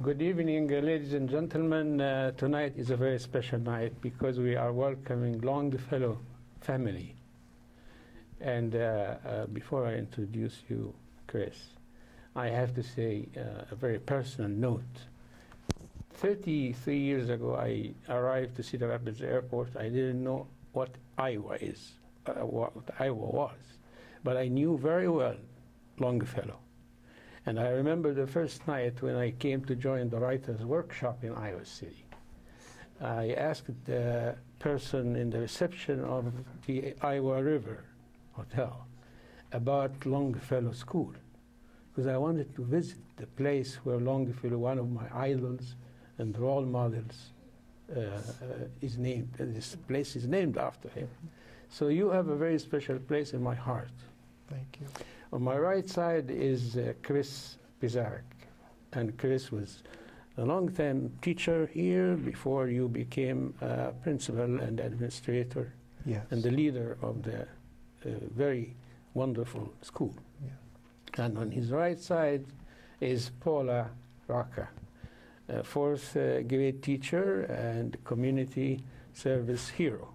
Good evening, ladies and gentlemen. Tonight is a very special night because we are welcoming Longfellow family. And before I introduce you, Chris, I have to say a very personal note. 33 years ago, I arrived to Cedar Rapids Airport. I didn't know what Iowa is, what Iowa was, but I knew very well Longfellow. And I remember the first night when I came to join the writers' workshop in Iowa City. I asked the person in the reception of the Iowa River Hotel about Longfellow School, because I wanted to visit the place where Longfellow, one of my idols and role models, is named. This place is named after him. So you have a very special place in my heart. Thank you. On my right side is Chris Pisarik, and Chris was a long-time teacher here before you became principal and administrator, Yes. and the leader of the very wonderful school. Yeah. And on his right side is Paula Rocca, a fourth grade teacher and community service hero.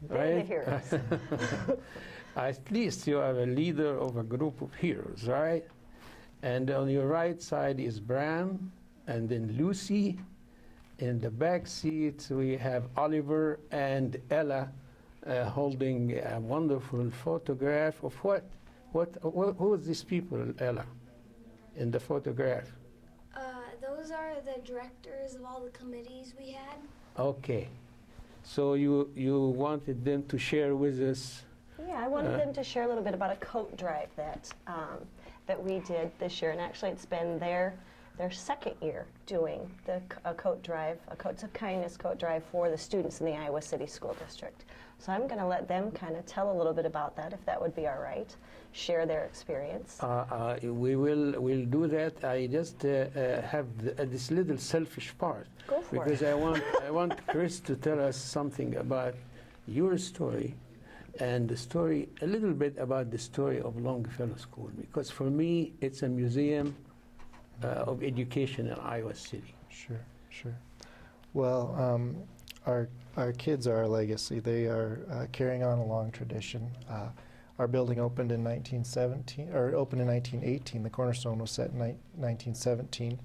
They're the heroes. At least you are a leader of a group of heroes, right? And on your right side is Bram, and then Lucy. In the back seat, we have Oliver and Ella holding a wonderful photograph of who is these people, Ella, in the photograph? Those are the directors of all the committees we had. Okay. So you wanted them to share with us. Yeah, I wanted them to share a little bit about a coat drive that that we did this year, and actually it's been their second year doing a coat drive, a Coats of Kindness coat drive for the students in the Iowa City School District. So I'm going to let them kind of tell a little bit about that, if that would be all right. Share their experience. We'll do that. I just have this little selfish part. Go for because it. I want Chris to tell us something about your story, and a little bit about the story of Longfellow School, because for me it's a museum of education in Iowa City. Sure, sure. Well, our kids are our legacy. They are carrying on a long tradition. Our building opened in 1917, or opened in 1918. The cornerstone was set in 1917.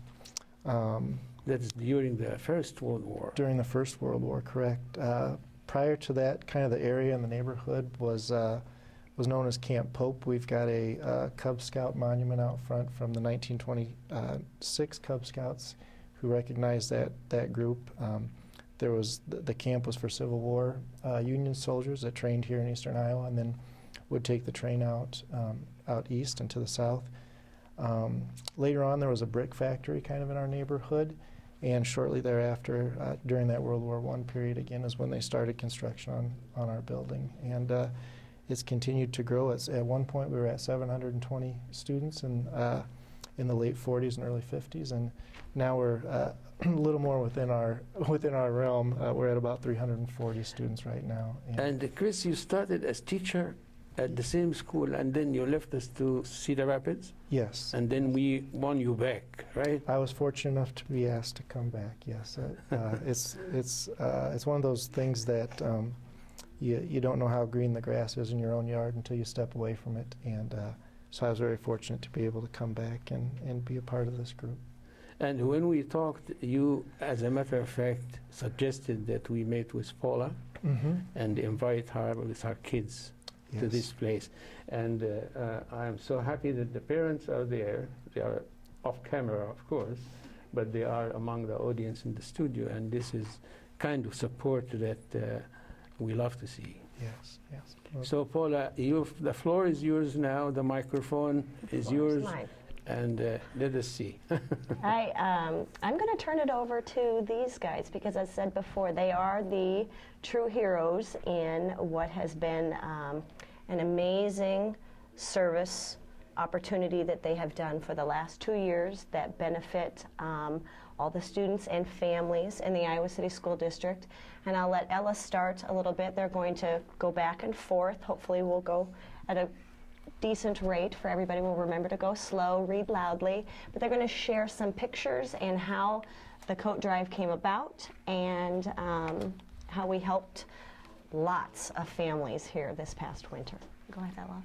That's during the First World War. During the First World War, correct. Prior to that, kind of the area in the neighborhood was known as Camp Pope. We've got a Cub Scout monument out front from the 1926 Cub Scouts who recognized that group. The camp was for Civil War Union soldiers that trained here in eastern Iowa and then would take the train out east and to the south. Later on, there was a brick factory kind of in our neighborhood, and shortly thereafter, during that World War I period, again, is when they started construction on our building. And it's continued to grow. At one point, we were at 720 students in the late 40s and early 50s, and now we're a little more within our realm. We're at about 340 students right now. And Chris, you started as teacher at the same school, and then you left us to Cedar Rapids? Yes. And then we won you back, right? I was fortunate enough to be asked to come back, yes. It's one of those things that you don't know how green the grass is in your own yard until you step away from it. And so I was very fortunate to be able to come back and be a part of this group. And when we talked, you, as a matter of fact, suggested that we meet with Paula and invite her with our kids to this place. And I'm so happy that the parents are there. They are off camera, of course, but they are among the audience in the studio, and this is kind of support that we love to see. Yes, yes. So Paula, the floor is yours now, the microphone is yours, Mine. and let us see. I'm going to turn it over to these guys because, as I said before, they are the true heroes in what has been an amazing service opportunity that they have done for the last 2 years that benefit all the students and families in the Iowa City School District. And I'll let Ella start a little bit. They're going to go back and forth. Hopefully we'll go at a decent rate for everybody. Will remember to go slow, read loudly, but they're going to share some pictures and how the coat drive came about and how we helped lots of families here this past winter. Go ahead, Ella.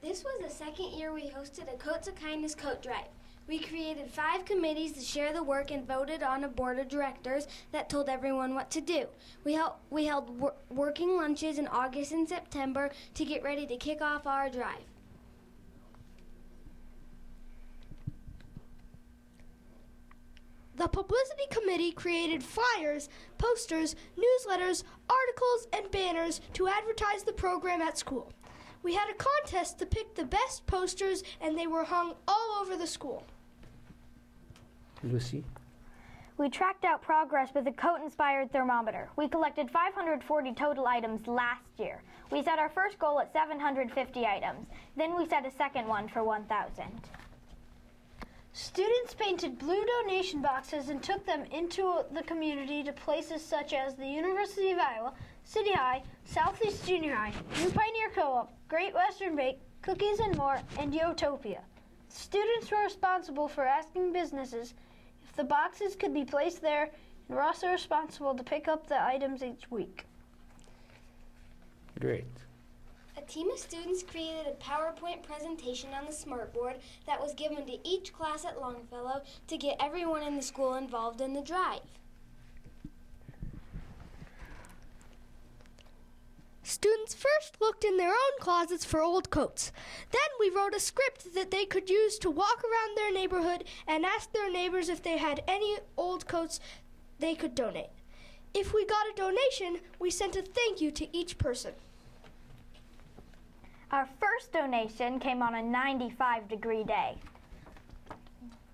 This was the second year we hosted a Coats of Kindness coat drive. We created 5 committees to share the work and voted on a board of directors that told everyone what to do. We held working lunches in August and September to get ready to kick off our drive. The Publicity Committee created flyers, posters, newsletters, articles, and banners to advertise the program at school. We had a contest to pick the best posters, and they were hung all over the school. Lucy? We tracked out progress with a coat-inspired thermometer. We collected 540 total items last year. We set our first goal at 750 items. Then we set a second one for 1,000. Students painted blue donation boxes and took them into the community to places such as the University of Iowa, City High, Southeast Junior High, New Pioneer Co-op, Great Western Bake, Cookies and More, and Yotopia. Students were responsible for asking businesses if the boxes could be placed there, and were also responsible to pick up the items each week. Great. A team of students created a PowerPoint presentation on the smartboard that was given to each class at Longfellow to get everyone in the school involved in the drive. Students first looked in their own closets for old coats. Then we wrote a script that they could use to walk around their neighborhood and ask their neighbors if they had any old coats they could donate. If we got a donation, we sent a thank you to each person. Our first donation came on a 95-degree day.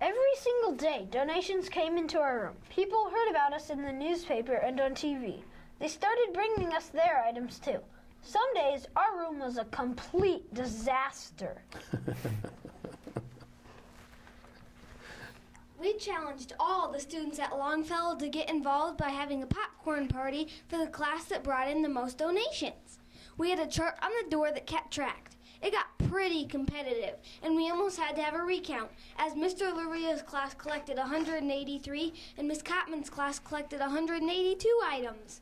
Every single day, donations came into our room. People heard about us in the newspaper and on TV. They started bringing us their items too. Some days, our room was a complete disaster. We challenged all the students at Longfellow to get involved by having a popcorn party for the class that brought in the most donations. We had a chart on the door that kept track. It got pretty competitive, and we almost had to have a recount, as Mr. Luria's class collected 183 and Miss Cotman's class collected 182 items.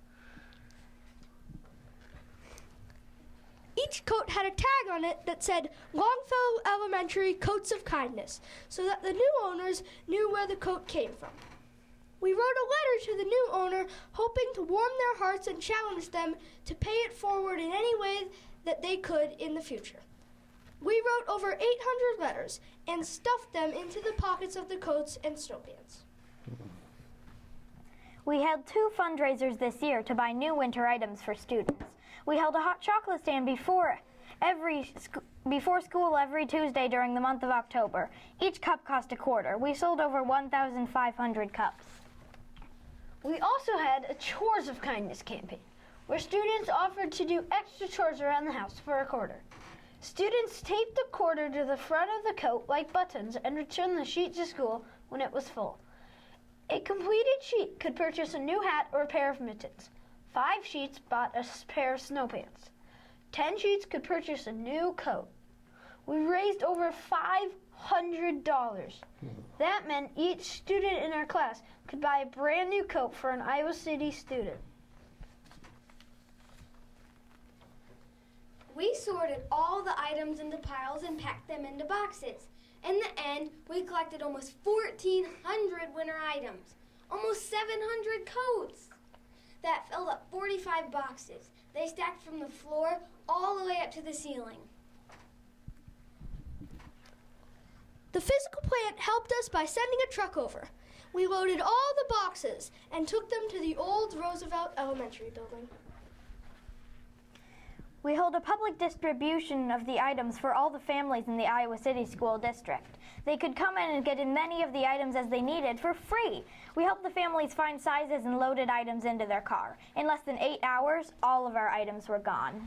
Each coat had a tag on it that said Longfellow Elementary Coats of Kindness, so that the new owners knew where the coat came from. We wrote a letter to the new owner, hoping to warm their hearts and challenge them to pay it forward in any way that they could in the future. We wrote over 800 letters and stuffed them into the pockets of the coats and snowpants. We held 2 fundraisers this year to buy new winter items for students. We held a hot chocolate stand before school every Tuesday during the month of October. Each cup cost $0.25. We sold over 1,500 cups. We also had a Chores of Kindness campaign, where students offered to do extra chores around the house for $0.25. Students taped the quarter to the front of the coat like buttons and returned the sheet to school when it was full. A completed sheet could purchase a new hat or a pair of mittens. 5 sheets bought a pair of snow pants. 10 sheets could purchase a new coat. We raised over $500. That meant each student in our class could buy a brand new coat for an Iowa City student. We sorted all the items into piles and packed them into boxes. In the end, we collected almost 1,400 winter items, almost 700 coats. That filled up 45 boxes. They stacked from the floor all the way up to the ceiling. The physical plant helped us by sending a truck over. We loaded all the boxes and took them to the old Roosevelt Elementary building. We held a public distribution of the items for all the families in the Iowa City School District. They could come in and get as many of the items as they needed for free. We helped the families find sizes and loaded items into their car. In less than 8 hours, all of our items were gone.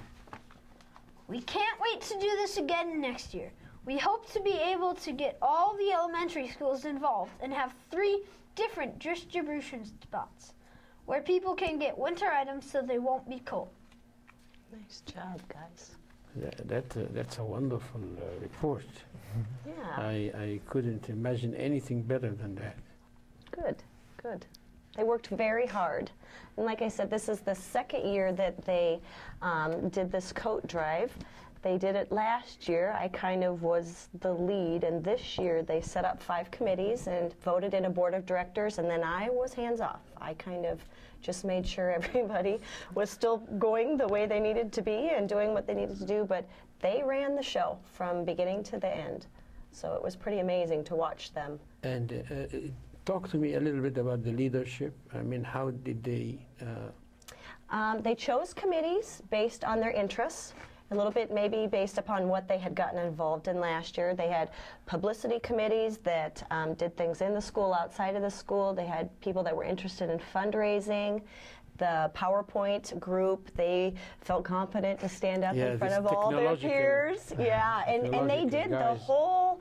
We can't wait to do this again next year. We hope to be able to get all the elementary schools involved and have 3 different distribution spots where people can get winter items so they won't be cold. Nice job, guys. That's a wonderful report. Yeah. I couldn't imagine anything better than that. Good, good. They worked very hard. And like I said, this is the second year that they did this coat drive. They did it last year. I kind of was the lead, and this year they set up 5 committees and voted in a board of directors, and then I was hands off. I kind of just made sure everybody was still going the way they needed to be and doing what they needed to do, but they ran the show from beginning to the end. So it was pretty amazing to watch them. And talk to me a little bit about the leadership. I mean, how did they? They chose committees based on their interests, a little bit maybe based upon what they had gotten involved in last year. They had publicity committees that did things in the school, outside of the school. They had people that were interested in fundraising. The PowerPoint group, they felt confident to stand up in front of all their peers. Yeah, and they did the whole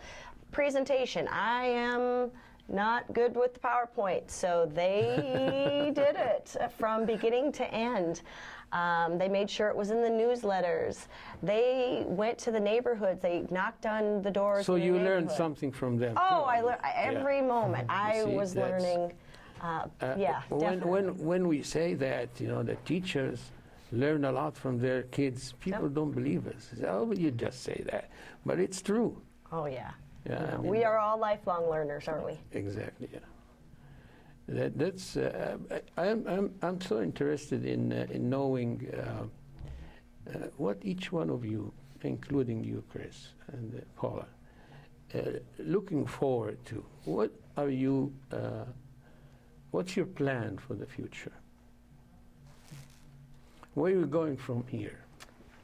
presentation. I am not good with the PowerPoint, so they did it from beginning to end. They made sure it was in the newsletters. They went to the neighborhoods. They knocked on the doors. So you learned something from them. Oh, too. I learned every moment. I was learning. Yeah, definitely. When we say that, you know, the teachers learn a lot from their kids, people don't believe us. They say, oh, but you just say that, but it's true. Oh yeah. Yeah, Yeah, I mean, we are all lifelong learners, aren't we? Exactly. Yeah. That's. I'm so interested in knowing what each one of you, including you, Chris and Paula, looking forward to. What are you? What's your plan for the future? Where are you going from here?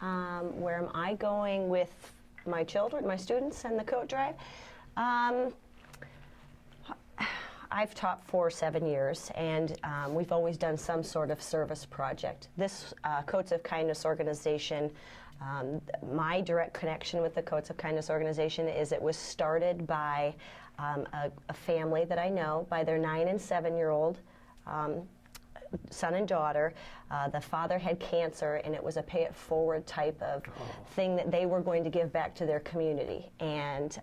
Where am I going with my children, my students, and the coat drive? I've taught for 7 years, and we've always done some sort of service project. This Coats of Kindness organization, my direct connection with the Coats of Kindness organization is it was started by a family that I know, by their 9 and 7-year-old son and daughter. The father had cancer, and it was a pay-it-forward type of thing that they were going to give back to their community. And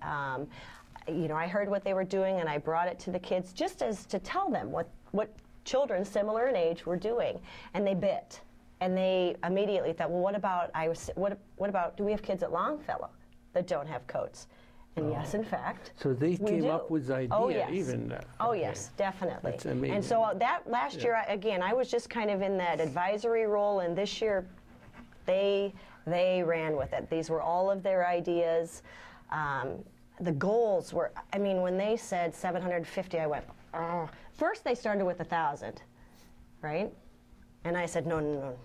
you know, I heard what they were doing, and I brought it to the kids just as to tell them what children similar in age were doing, and they bit. And they immediately thought, well, what about, do we have kids at Longfellow that don't have coats? And yes, in fact, so they came do. up with the idea. Oh, yes. Even. Oh yes, definitely. That's amazing. And so that last year, again, I was just kind of in that advisory role, and this year, they ran with it. These were all of their ideas. The goals were, I mean, when they said 750, I went, oh. First they started with 1,000, right? And I said, no,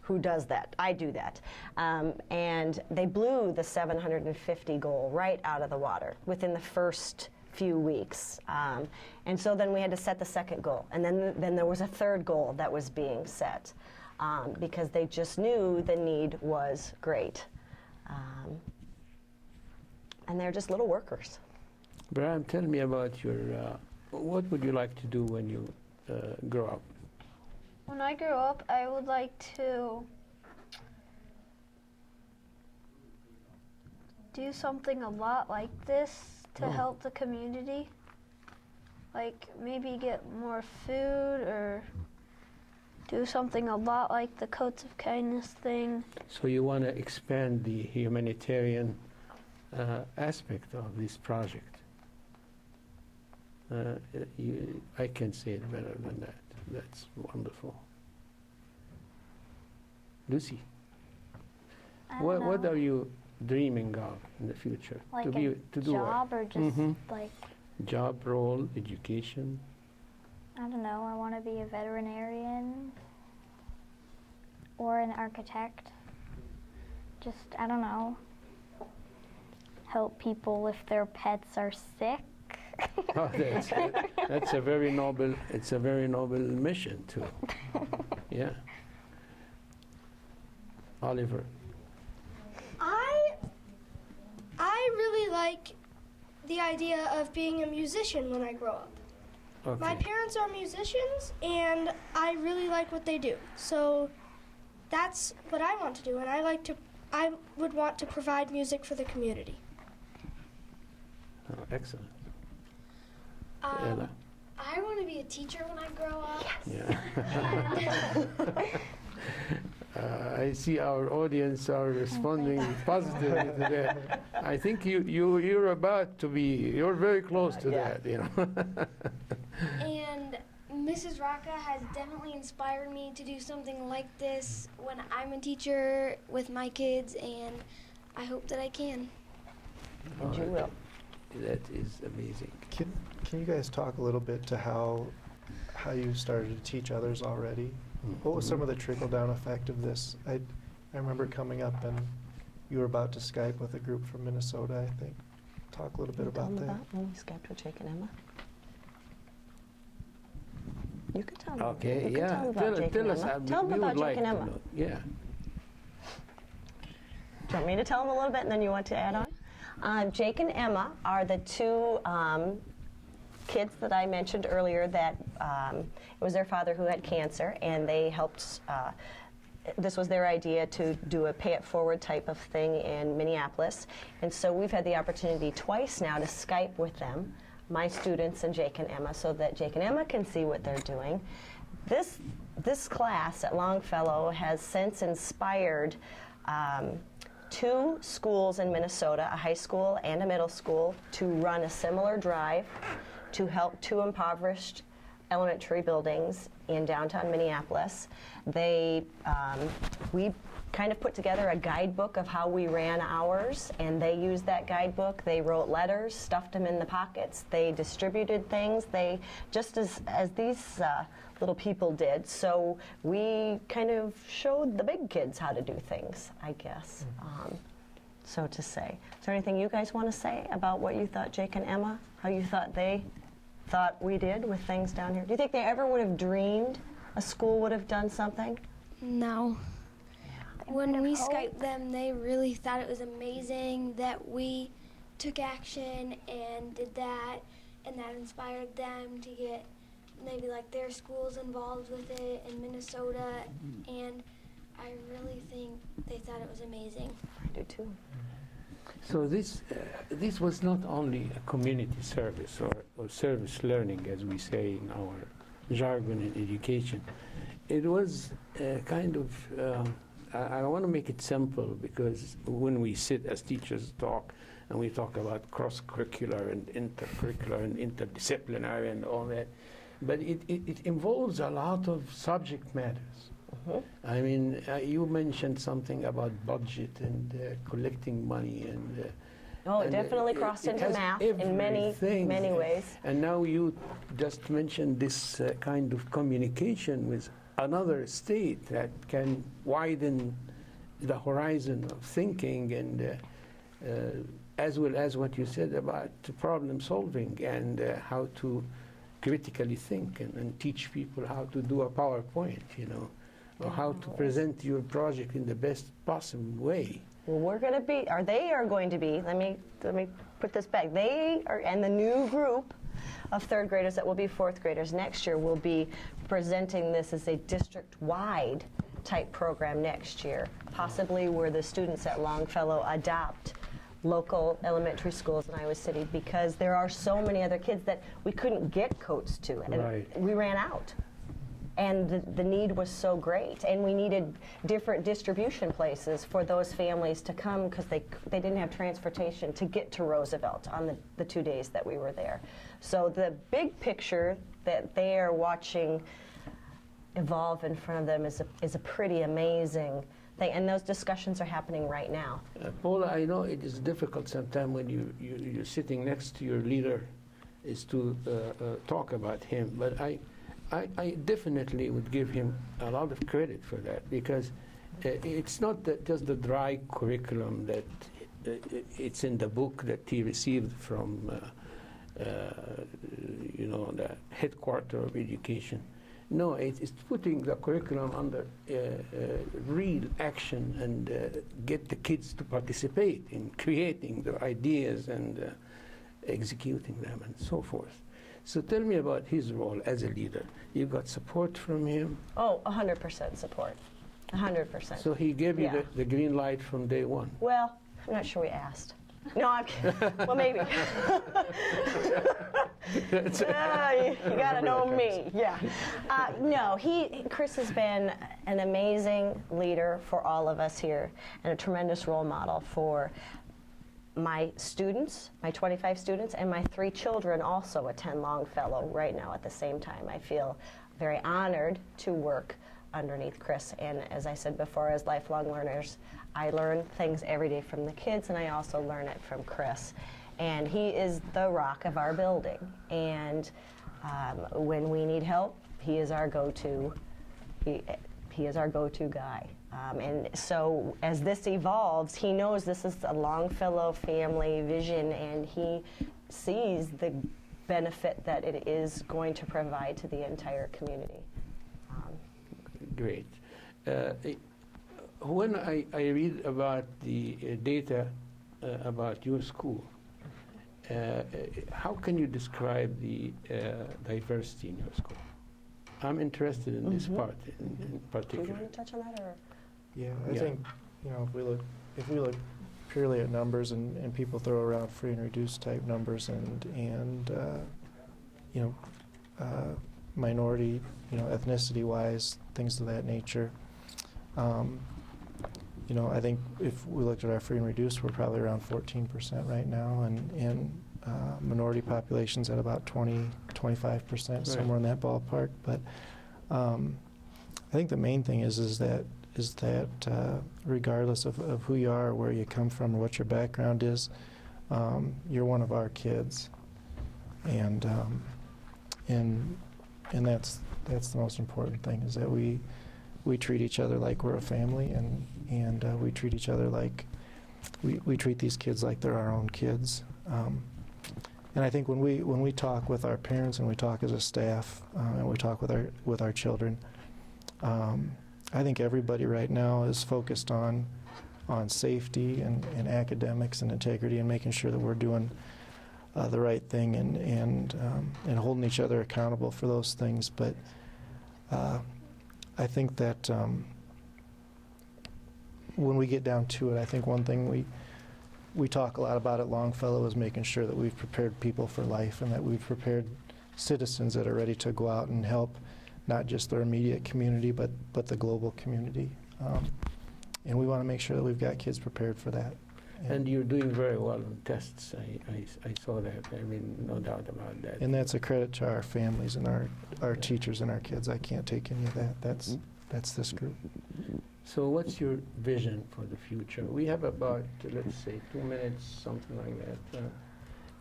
who does that? I do that. And they blew the 750 goal right out of the water within the first few weeks. And so then we had to set the second goal. And then there was a third goal that was being set because they just knew the need was great. And they're just little workers. Brian, tell me about your, what would you like to do when you grow up? When I grow up, I would like to do something a lot like this to help the community. Like maybe get more food or do something a lot like the Coats of Kindness thing. So you want to expand the humanitarian aspect of this project. I can say it better than that. That's wonderful. Lucy, what are you dreaming of in the future? Like to do a job or just like... Job, role, education? I don't know, I want to be a veterinarian or an architect. Just, I don't know, help people if their pets are sick. Oh, that's a very noble. It's a very noble mission too. Yeah. Oliver. I really like the idea of being a musician when I grow up. Okay. My parents are musicians, and I really like what they do. So that's what I want to do, and I like to I would want to provide music for the community. Oh, excellent. Ella. I want to be a teacher when I grow up. Yeah. I see our audience are responding positively to that. I think you're about to be, you're very close to that, you know. And Mrs. Rocca has definitely inspired me to do something like this when I'm a teacher with my kids, and I hope that I can. And you will. That is amazing. Can you guys talk a little bit to how you started to teach others already? What was some of the trickle-down effect of this? I remember coming up and you were about to Skype with a group from Minnesota, I think. Talk a little bit about that. When we Skyped with Jake and Emma? You can tell them. Okay, you can yeah. Tell them about Jake and Emma. Tell them about Jake and Emma. Yeah. Do you want me to tell them a little bit and then you want to add on? Jake and Emma are the two kids that I mentioned earlier that it was their father who had cancer, and they helped, this was their idea to do a pay it forward type of thing in Minneapolis. And so we've had the opportunity twice now to Skype with them, my students and Jake and Emma, so that Jake and Emma can see what they're doing. This class at Longfellow has since inspired 2 schools in Minnesota, a high school and a middle school, to run a similar drive to help 2 impoverished elementary buildings in downtown Minneapolis. We kind of put together a guidebook of how we ran ours, and they used that guidebook. They wrote letters, stuffed them in the pockets. They distributed things, just as these little people did. So we kind of showed the big kids how to do things, I guess, so to say. Is there anything you guys want to say about what you thought, Jake and Emma, how you thought they thought we did with things down here? Do you think they ever would have dreamed a school would have done something? No. When we Skyped them, they really thought it was amazing that we took action and did that, and that inspired them to get maybe like their schools involved with it in Minnesota, and I really think they thought it was amazing. I do too. So this was not only a community service or service learning, as we say in our jargon in education. It was kind of, I want to make it simple, because when we sit as teachers talk, and we talk about cross-curricular and intercurricular and interdisciplinary and all that, but it involves a lot of subject matters. I mean, you mentioned something about budget and collecting money, and it definitely crossed into math in many ways. And now you just mentioned this kind of communication with another state that can widen the horizon of thinking, and as well as what you said about problem solving and how to critically think and teach people how to do a PowerPoint, or how to present your project in the best possible way. Well, they are going to be, let me put this back, they are, and the new group of 3rd graders that will be 4th graders next year will be presenting this as a district-wide type program next year, possibly where the students at Longfellow adopt local elementary schools in Iowa City, because there are so many other kids that we couldn't get coats to, and we ran out. And the need was so great, and we needed different distribution places for those families to come, because they didn't have transportation to get to Roosevelt on the 2 days that we were there. So the big picture that they are watching evolve in front of them is a pretty amazing thing, and those discussions are happening right now. Paula, I know it is difficult sometimes when you're sitting next to your leader is to talk about him, but I definitely would give him a lot of credit for that, because it's not just the dry curriculum that it's in the book that he received from the headquarters of education. No, it's putting the curriculum under real action and get the kids to participate in creating the ideas and executing them and so forth. So tell me about his role as a leader. You got support from him? Oh, 100% support. 100%. So he gave you Yeah. the green light from day one. Well, I'm not sure we asked. No, I'm kidding. Well, maybe. You got to know me. Yeah. No, Chris has been an amazing leader for all of us here and a tremendous role model for my students, my 25 students, and my 3 children also attend Longfellow right now at the same time. I feel very honored to work underneath Chris, and as I said before, as lifelong learners, I learn things every day from the kids, and I also learn it from Chris. And he is the rock of our building, and when we need help, he is our go-to. He is our go-to guy. And so as this evolves, he knows this is a Longfellow family vision, and he sees the benefit that it is going to provide to the entire community. Great. When I read about the data about your school, how can you describe the diversity in your school? I'm interested in this part in Do you particular. want to touch on that, or? Yeah, I think, if we look purely at numbers, and people throw around free and reduced type numbers, and minority, ethnicity wise, things of that nature. I think if we looked at our free and reduced, we're probably around 14% right now, and minority populations at about 20-25%, somewhere in that ballpark. But I think the main thing is that regardless of who you are, or where you come from, or what your background is, you're one of our kids, and that's the most important thing, is that we treat each other like we're a family, and we treat each other like we treat these kids like they're our own kids. And I think when we talk with our parents, and we talk as a staff, and we talk with our children, I think everybody right now is focused on safety and academics and integrity, and making sure that we're doing the right thing, and holding each other accountable for those things. But I think that when we get down to it, I think one thing we talk a lot about at Longfellow is making sure that we've prepared people for life, and that we've prepared citizens that are ready to go out and help not just their immediate community, but the global community. And we want to make sure that we've got kids prepared for that. And you're doing very well on tests. I saw that. I mean, no doubt about that. And that's a credit to our families and our teachers and our kids. I can't take any of that. That's this group. So what's your vision for the future? We have about, let's say, 2 minutes, something like that.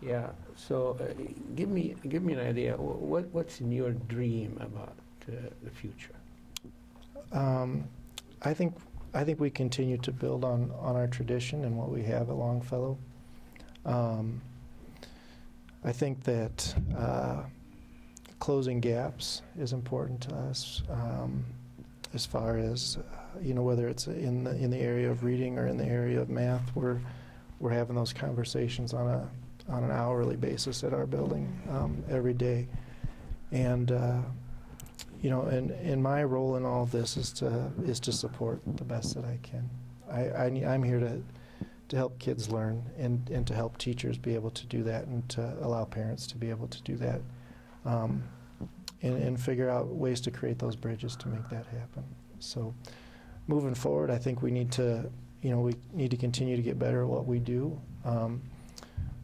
Yeah. So give me an idea. What's in your dream about the future? I think we continue to build on our tradition and what we have at Longfellow. I think that closing gaps is important to us, as far as whether it's in the area of reading or in the area of math. We're having those conversations on an hourly basis at our building every day, and and my role in all of this is to support the best that I can. I'm here to help kids learn, and to help teachers be able to do that, and to allow parents to be able to do that, and figure out ways to create those bridges to make that happen. So moving forward, I think we need to continue to get better at what we do.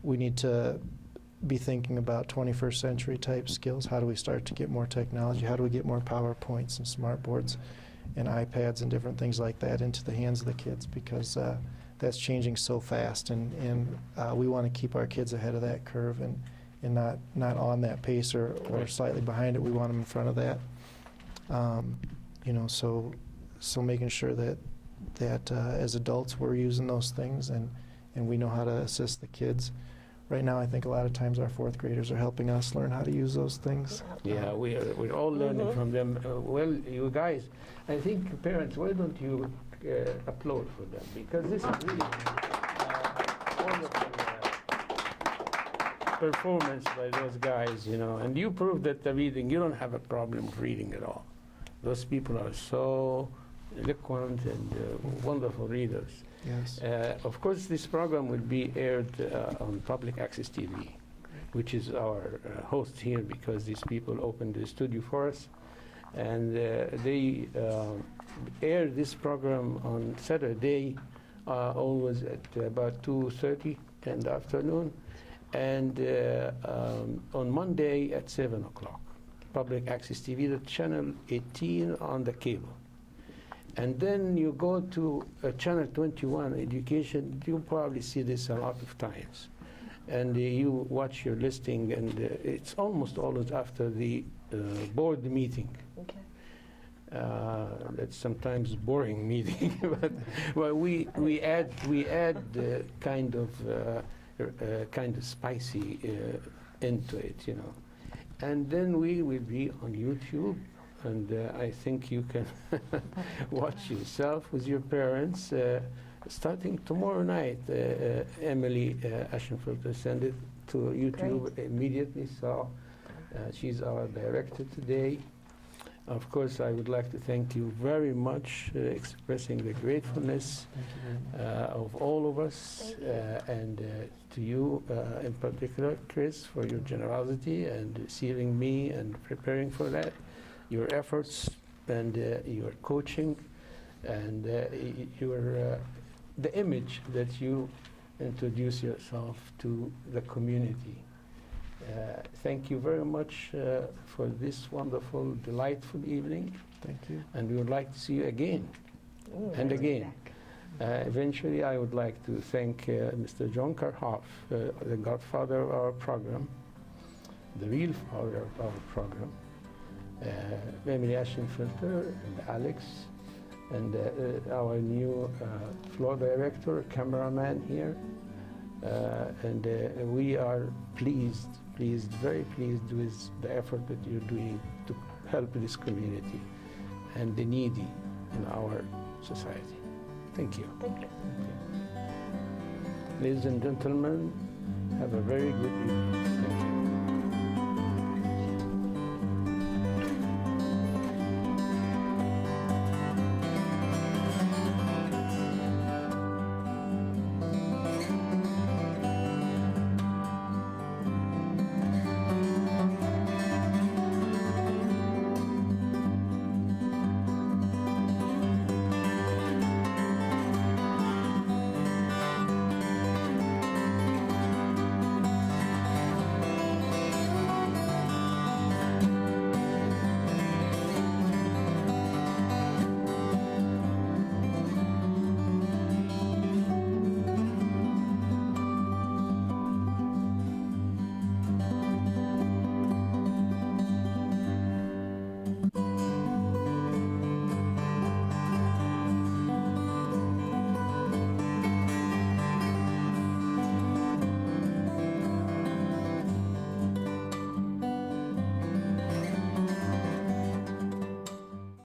We need to be thinking about 21st century type skills. How do we start to get more technology? How do we get more PowerPoints and smart boards and iPads and different things like that into the hands of the kids? Because that's changing so fast, and we want to keep our kids ahead of that curve, and not on that pace or slightly behind it. We want them in front of that. So making sure that as adults we're using those things, and we know how to assist the kids. Right now, I think a lot of times our 4th graders are helping us learn how to use those things. Yeah, we're all learning from them. Well, you guys, I think parents, why don't you applaud for them? Because this is really wonderful performance by those guys, And you proved that the reading, you don't have a problem with reading at all. Those people are so eloquent and wonderful readers. Yes. Of course, this program will be aired on Public Access TV, which is our host here, because these people opened the studio for us. And they air this program on Saturday, always at about 2:30 in the afternoon, and on Monday at 7 o'clock. Public Access TV, the channel 18 on the cable. And then you go to channel 21, Education, you'll probably see this a lot of times. And you watch your listing, and it's almost always after the board meeting. Okay. That's sometimes boring meeting, but well, we add kind of spicy into it, you know. And then we will be on YouTube, and I think you can watch yourself with your parents. Starting tomorrow night, Emily Ashenfelter send it to YouTube immediately, so she's our director today. Of course, I would like to thank you very much, expressing the gratefulness of all of us, and to you in particular, Chris, for your generosity and receiving me and preparing for that, your efforts and your coaching, and the image that you introduce yourself to the community. Thank you very much for this wonderful, delightful evening. Thank you. And we would like to see you again and again. Eventually, I would like to thank Mr. John Karhoff, the godfather of our program, the real father of our program, Emily Ashenfelter and Alex, and our new floor director, cameraman here. And we are pleased, very pleased with the effort that you're doing to help this community and the needy in our society. Thank you. Thank you. Ladies and gentlemen, have a very good evening. Thank you.